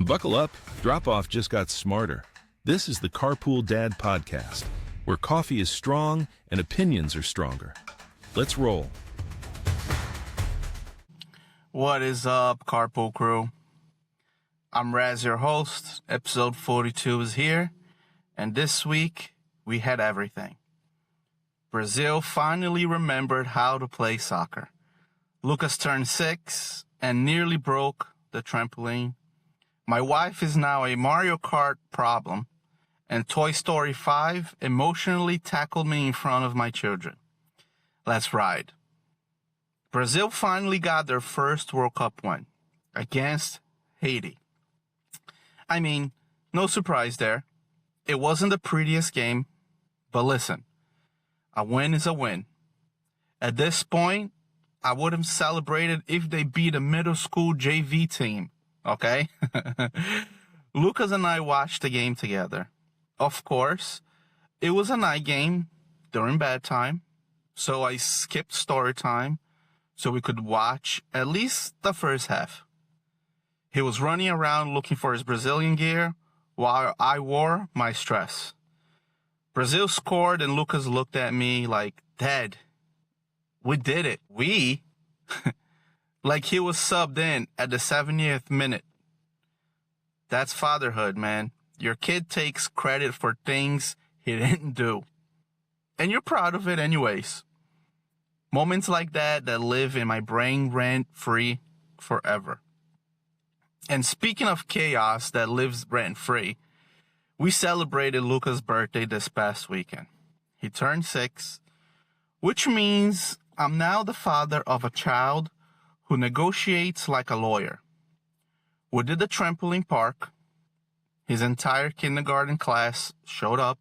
Buckle up, Drop-Off just got smarter. This is the Carpool Dad podcast, where coffee is strong and opinions are stronger. Let's roll. What is up, Carpool crew? I'm Raz, your host. Episode 42 is here, and this week we had everything. Brazil finally remembered how to play soccer. Lucas turned 6 and nearly broke the trampoline. My wife is now a Mario Kart problem, and Toy Story 5 emotionally tackled me in front of my children. Let's ride. Brazil finally got their first World Cup win against Haiti. I mean, no surprise there. It wasn't the prettiest game, but listen, a win is a win. At this point, I would have celebrated if they beat a middle school JV team. Okay? Lucas and I watched the game together. Of course, it was a night game during bedtime, so I skipped story time so we could watch at least the first half. He was running around looking for his Brazilian gear while I wore my stress. Brazil scored and Lucas looked at me like, "Dad, we did it." We? Like he was subbed in at the 70th minute. That's fatherhood, man. Your kid takes credit for things he didn't do. And you're proud of it anyways. Moments like that live in my brain rent-free forever. And speaking of chaos that lives rent-free, we celebrated Lucas' birthday this past weekend. He turned 6, which means I'm now the father of a child who negotiates like a lawyer. We did the trampoline park. His entire kindergarten class showed up,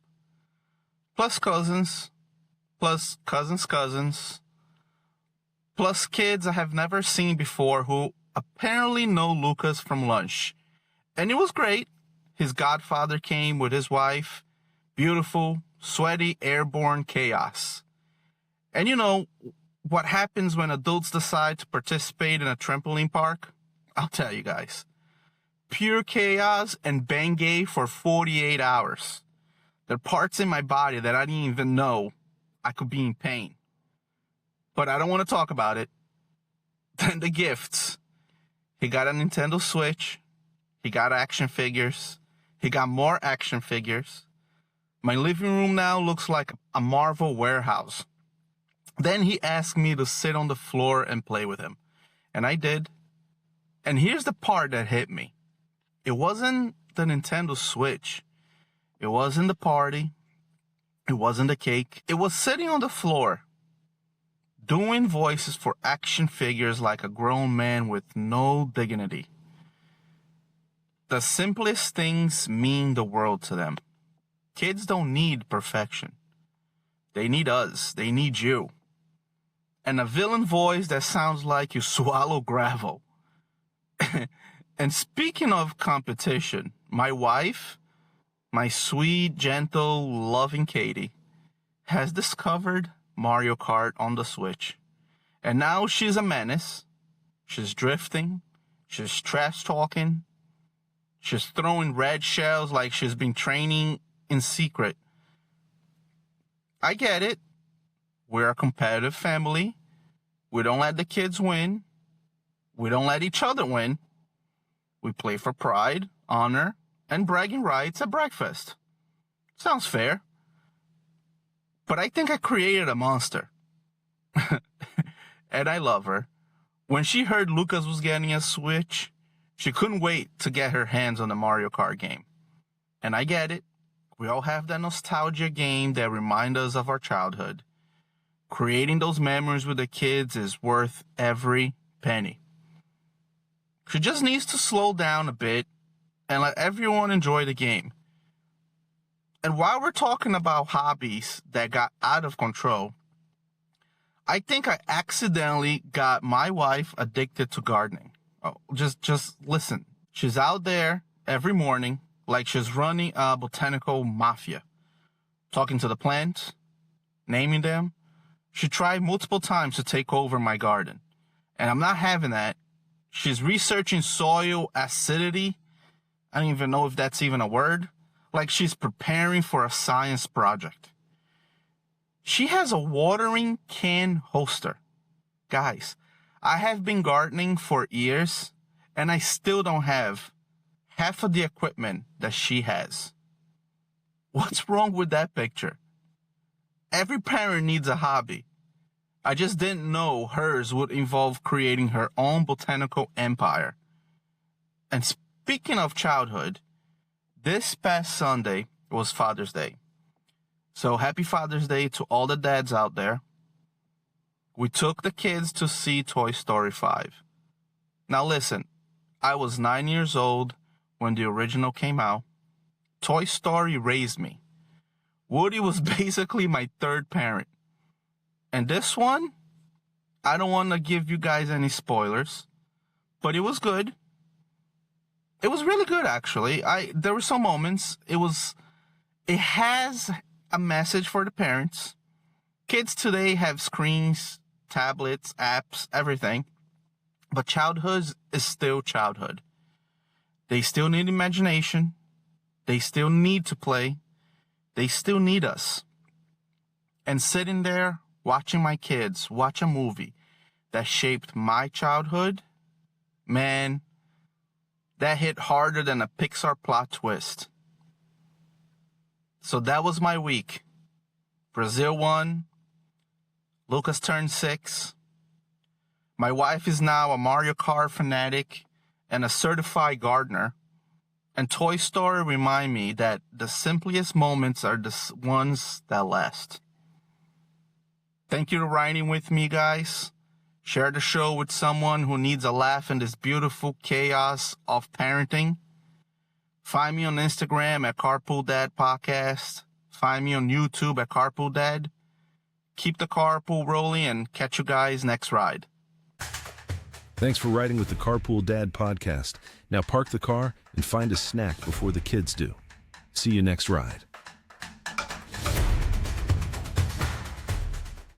plus cousins, plus cousins, plus kids I have never seen before who apparently know Lucas from lunch. And it was great. His godfather came with his wife. Beautiful, sweaty, airborne chaos. And you know what happens when adults decide to participate in a trampoline park? I'll tell you guys. Pure chaos and Bengay for 48 hours. There are parts in my body that I didn't even know I could be in pain. But I don't want to talk about it. Then the gifts. He got a Nintendo Switch. He got action figures. He got more action figures. My living room now looks like a Marvel warehouse. Then he asked me to sit on the floor and play with him. And I did. And here's the part that hit me. It wasn't the Nintendo Switch. It wasn't the party. It wasn't the cake. It was sitting on the floor, doing voices for action figures like a grown man with no dignity. The simplest things mean the world to them. Kids don't need perfection. They need us. They need you. And a villain voice that sounds like you swallow gravel. And speaking of competition, my wife, my sweet, gentle, loving Katie, has discovered Mario Kart on the Switch. And now she's a menace. She's drifting. She's trash talking. She's throwing red shells like she's been training in secret. I get it. We're a competitive family. We don't let the kids win. We don't let each other win. We play for pride, honor, and bragging rights at breakfast. Sounds fair. But I think I created a monster. And I love her. When she heard Lucas was getting a Switch, she couldn't wait to get her hands on the Mario Kart game. And I get it. We all have that nostalgia game that reminds us of our childhood. Creating those memories with the kids is worth every penny. She just needs to slow down a bit and let everyone enjoy the game. And while we're talking about hobbies that got out of control, I think I accidentally got my wife addicted to gardening. Oh, just listen. She's out there every morning like she's running a botanical mafia, talking to the plants, naming them. She tried multiple times to take over my garden, and I'm not having that. She's researching soil acidity I don't even know if that's even a word. Like she's preparing for a science project. She has a watering can holster. Guys, I have been gardening for years, and I still don't have half of the equipment that she has. What's wrong with that picture? Every parent needs a hobby. I just didn't know hers would involve creating her own botanical empire. And speaking of childhood, this past Sunday was Father's Day. So happy Father's Day to all the dads out there. We took the kids to see Toy Story 5. Now listen, I was 9 years old when the original came out. Toy Story raised me. Woody was basically my third parent. And this one, I don't want to give you guys any spoilers, but it was good. It was really good, actually. There were some moments. It has a message for the parents. Kids today have screens, tablets, apps, everything. But childhood is still childhood. They still need imagination. They still need to play. They still need us. And sitting there, watching my kids watch a movie that shaped my childhood, man, that hit harder than a Pixar plot twist. So that was my week. Brazil won. Lucas turned 6. My wife is now a Mario Kart fanatic and a certified gardener. And Toy Story remind me that the simplest moments are the ones that last. Thank you for riding with me, guys. Share the show with someone who needs a laugh in this beautiful chaos of parenting. Find me on Instagram at Carpool Dad Podcast. Find me on YouTube at Carpool Dad. Keep the carpool rolling and catch you guys next ride. Thanks for riding with the Carpool Dad Podcast. Now park the car and find a snack before the kids do. See you next ride.